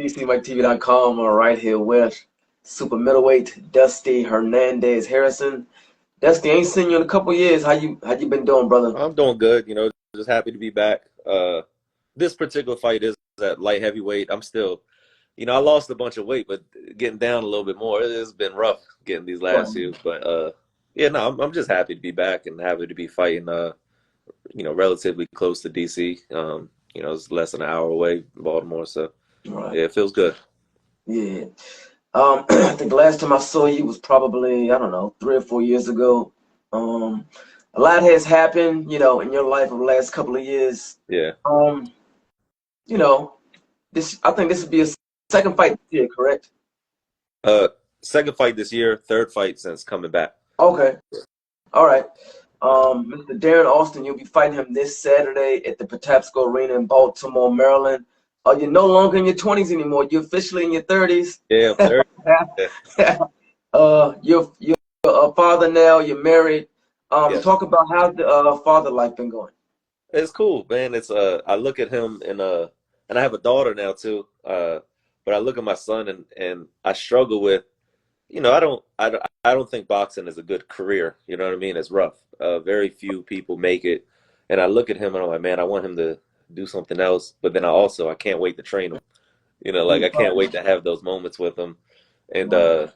DCMikeTV.com. I'm right here with super middleweight Dusty Hernandez Harrison. Dusty, ain't seen you in a couple years. How you been doing, brother? I'm doing good, just happy to be back. This particular fight is at light heavyweight. I'm still, I lost a bunch of weight, but getting down a little bit more. It's been rough getting these last Right. few, but yeah, no, I'm just happy to be back and happy to be fighting, relatively close to DC. It's less than an hour away in Baltimore, so Right. yeah, it feels good. Yeah. I think the last time I saw you was probably, I don't know, 3 or 4 years ago. Um, a lot has happened, in your life over the last couple of years. Yeah. Um, you know, I think this would be a second fight this year, correct? Uh, Second fight this year, third fight since coming back. Okay. All right. Mr. Darin Austin, you'll be fighting him this Saturday at the Patapsco Arena in Baltimore, Maryland. You're no longer in your 20s anymore. You're officially in your 30s. Yeah, third. Yeah. You're a father now. You're married. Yes. Talk about how the father life been going. It's cool, man. It's I look at him and I have a daughter now too. But I look at my son and I struggle with, I don't think boxing is a good career. You know what I mean? It's rough. Very few people make it. And I look at him and I'm like, man, I want him to do something else. But then I can't wait to train him. Like I can't wait to have those moments with him. And Right.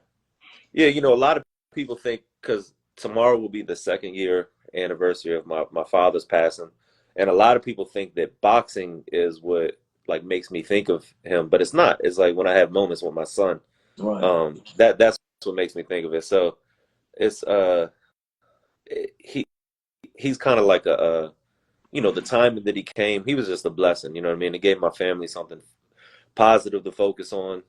yeah, a lot of people think because tomorrow will be the second year anniversary of my father's passing, and a lot of people think that boxing is what like makes me think of him, but it's not. It's like when I have moments with my son, Right. that's what makes me think of it. So it's he he's kind of like the time that he came, he was just a blessing. You know what I mean? It gave my family something positive to focus on.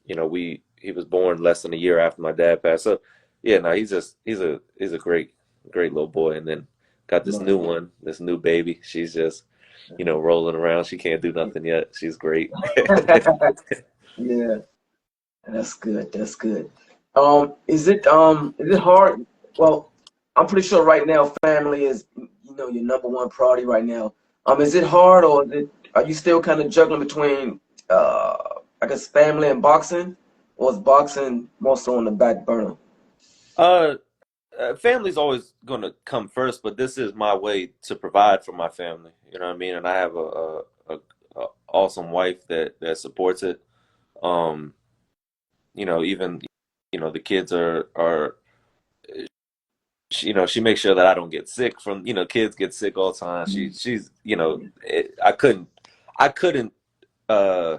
He was born less than a year after my dad passed. So yeah, no, he's a great little boy. And then got this new Right. one, this new baby. She's just, rolling around. She can't do nothing yet. She's great. Yeah, that's good. That's good. Is it hard? Well, I'm pretty sure right now family is your number one priority right now. Is it hard or are you still kind of juggling between uh I guess family and boxing, or is boxing more so on the back burner? Uh, Family's always gonna come first, but this is my way to provide for my family. You know what I mean? And I have a awesome wife that supports it. Um, even the kids are she makes sure that I don't get sick from, kids get sick all the time. She's I couldn't uh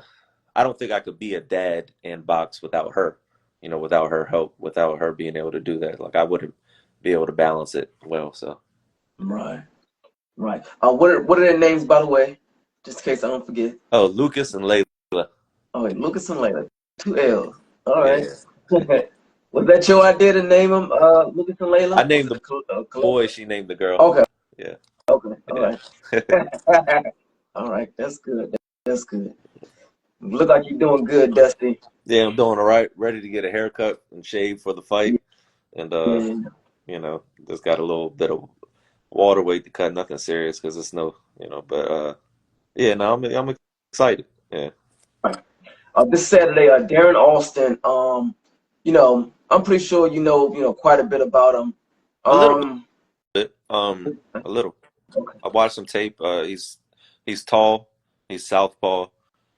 I don't think I could be a dad and box without her, without her help, without her being able to do that. Like I wouldn't be able to balance it well. So Right, right. What are their names, by the way, just in case I don't forget? oh, Lucas and Layla. Oh, wait, Lucas and Layla, two L's. All right. Yeah. Was that your idea to name them Lucas and I Layla? Was named it the a boy, colloquial? she named the girl. Okay, Yeah. okay, all Yeah. right. All right, that's good. That's good. Look like you're doing good, Dusty. Yeah, I'm doing all right. Ready to get a haircut and shave for the fight. And Yeah. just got a little bit of water weight to cut, nothing serious because it's no, but yeah, no, I'm excited. Yeah. Right. This Saturday, Darin Austin. I'm pretty sure you know quite a bit about him. A little Um, bit. A little. okay. I watched some tape. He's tall. He's southpaw.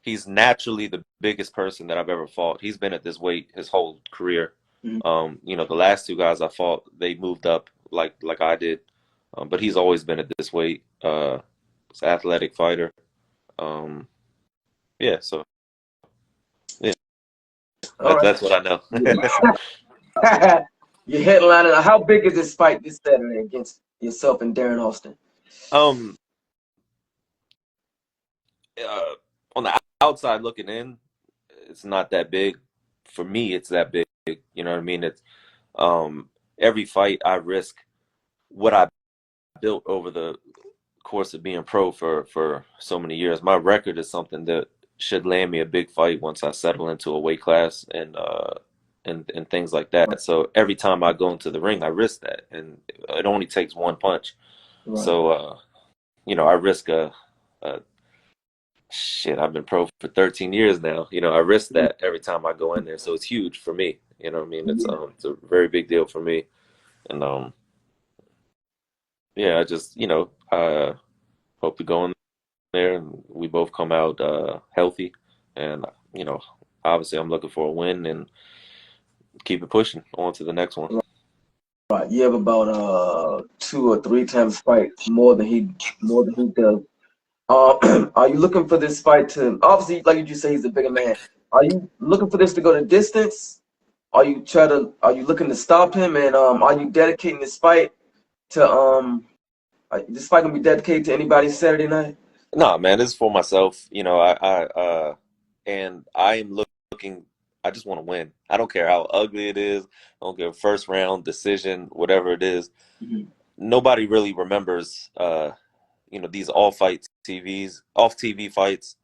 He's naturally the biggest person that I've ever fought. He's been at this weight his whole career. Mhm. The last two guys I fought, they moved up like I did. But he's always been at this weight. He's an athletic fighter. Um, yeah, so yeah, All right. that's what I know. You're headlining. How big is this fight this Saturday against yourself and Darin Austin? um, on the outside looking in, it's not that big. For me, it's that big. You know what I mean? It's every fight I risk what I built over the course of being pro for so many years. My record is something that should land me a big fight once I settle into a weight class and things like that. So every time I go into the ring, I risk that, and it only takes one punch. Right. So I risk a Shit, I've been pro for 13 years now. I risk that every time I go in there, so it's huge for me. You know what I mean? It's a very big deal for me, and yeah, I just hope to go in there and we both come out healthy, and obviously I'm looking for a win and keep it pushing on to the next one. Right. You have about 2 or 3 times fight more than he does. Are you looking for this fight to obviously, like you say, he's a bigger man. Are you looking for this to go to distance? Are you looking to stop him? And are you dedicating this fight to this fight gonna be dedicated to anybody Saturday night? No, man, this is for myself. And I am looking. I just want to win. I don't care how ugly it is. I don't care first round decision, whatever it is. Mhm. Nobody really remembers. These off TV fights.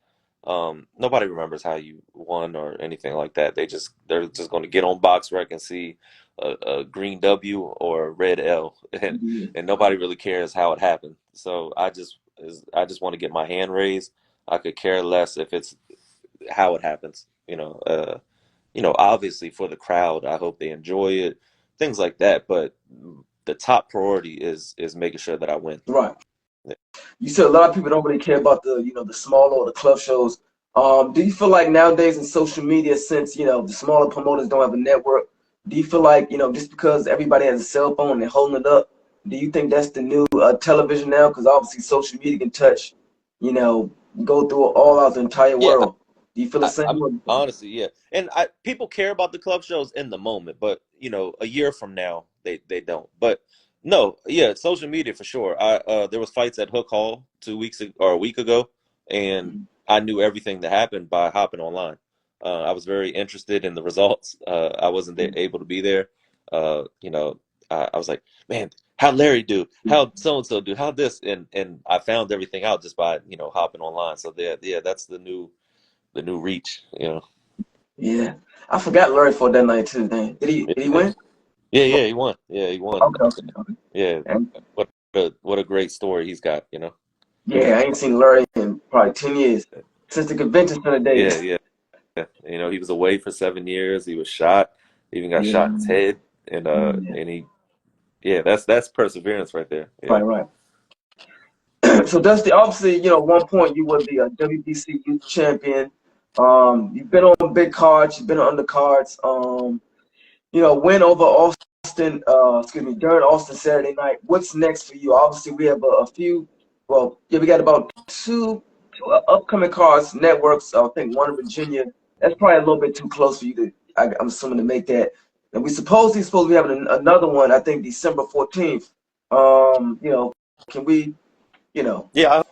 Nobody remembers how you won or anything like that. They're just going to get on BoxRec and see a green W or a red L, Yeah. and nobody really cares how it happened. So I just want to get my hand raised. I could care less if it's how it happens. Obviously for the crowd, I hope they enjoy it, things like that. But the top priority is making sure that I win. Right. You said a lot of people don't really care about the smaller or the club shows. Do you feel like nowadays in social media, since the smaller promoters don't have a network, do you feel like just because everybody has a cell phone and they're holding it up, do you think that's the new television now? Because obviously social media can touch, you know, go through all out the entire Yeah, world. Do you feel the same I'm way? honestly, yeah, and people care about the club shows in the moment, but a year from now, they don't. But no, yeah, social media for sure. I There was fights at Hook Hall 2 weeks or a week ago, and Mhm. I knew everything that happened by hopping online. I was very interested in the results. I wasn't able to be there. Uh, you know, I was like, man, how Larry do? How so and so do? How this? And I found everything out just by hopping online. So yeah, that's the new reach. Yeah, I forgot Larry for that night too. Dang. Did he Yeah, win? yeah, he won. Yeah, he won. Okay, okay, okay. Yeah, And what a great story he's got. yeah, I ain't seen Larry in probably 10 years since the convention center Yeah, days. yeah. He was away for 7 years. He was shot. He even got Yeah, shot in his head, and yeah, yeah, that's perseverance right there. right, Yeah, right. So Dusty, obviously, at one point you were the WBC youth champion. You've been on big cards, you've been on undercards. Win over Austin, excuse me, Darin Austin Saturday night. What's next for you? Obviously, we have a few. Well, yeah, we got about two upcoming cards, networks. I think one in Virginia. That's probably a little bit too close for you to. I'm assuming to make that. And we supposed to be having another one. I think December 14th. Can we? You know, yeah. I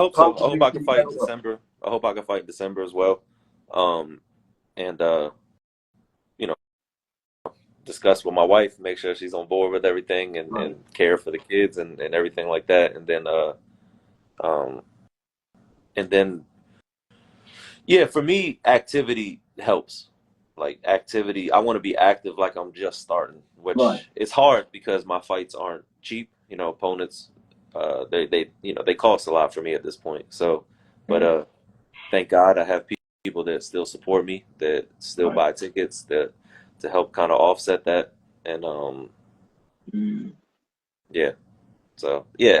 hope how so. I can hope we I can keep fight that in up? December. I hope I can fight in December as well. And you know, discuss with my wife, make sure she's on board with everything, and Right. care for the kids and everything like that. Um, and then yeah, for me, activity helps. Like activity, I want to be active like I'm just starting, Right. which it's hard because my fights aren't cheap. Opponents, they cost a lot for me at this point. So, but Mm, thank God I have people that still support me, that still right. buy tickets, that to help kind of offset that. And Mm, yeah, so yeah,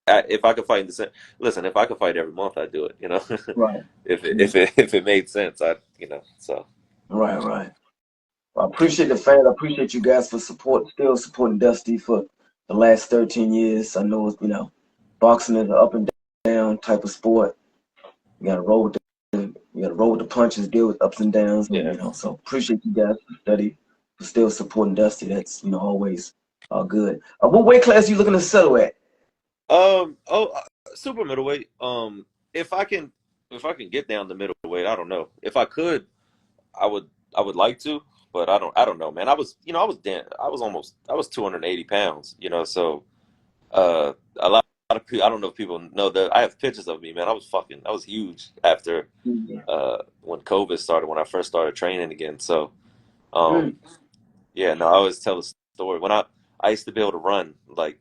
if I could fight in December, listen, if I could fight every month, I'd do it. right. if it Yeah. if it if it made sense, so. Right. Right. Well, I appreciate the fans. I appreciate you guys for still supporting Dusty for the last 13 years. I know, boxing is an up and down type of sport. You gotta roll with you gotta roll with the punches, deal with ups and downs, and Yeah. so appreciate you guys for still supporting Dusty. That's always good. What weight class you looking to settle at? Oh, super middleweight. If I can get down to middleweight, I don't know. If I could, I would. I would like to, but I don't know, man. I was 280 pounds. So a lot of people. I don't know if people know that I have pictures of me, man. I was huge after Yeah. when COVID started, when I first started training again. So um, Mm. yeah, no, I always tell the story. When I used to be able to run like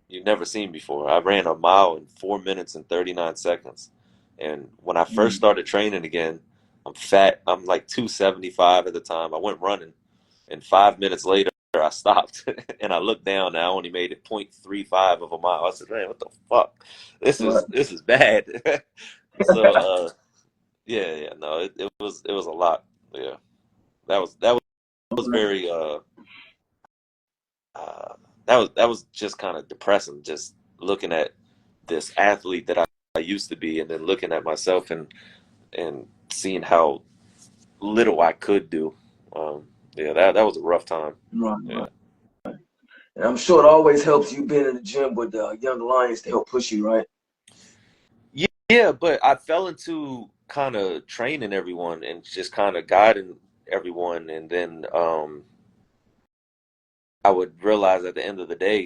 you've never seen before. I ran a mile in 4 minutes and 39 seconds. And when I first Mm. started training again, I'm fat. I'm like 275 at the time. I went running, and 5 minutes later, I stopped. And I looked down, and I only made it 0.35 of a mile. I said, man, what the fuck? Right. This is bad. So yeah, yeah, no, it was a lot. Yeah. That was Okay. very that was just kind of depressing, just looking at this athlete that I used to be, and then looking at myself and seeing how little I could do. Yeah, that was a rough time. Right, Yeah. right. And I'm sure it always helps you being in the gym with young lions to help push you, right? Yeah, but I fell into kind of training everyone and just kind of guiding everyone, and then I would realize at the end of the day,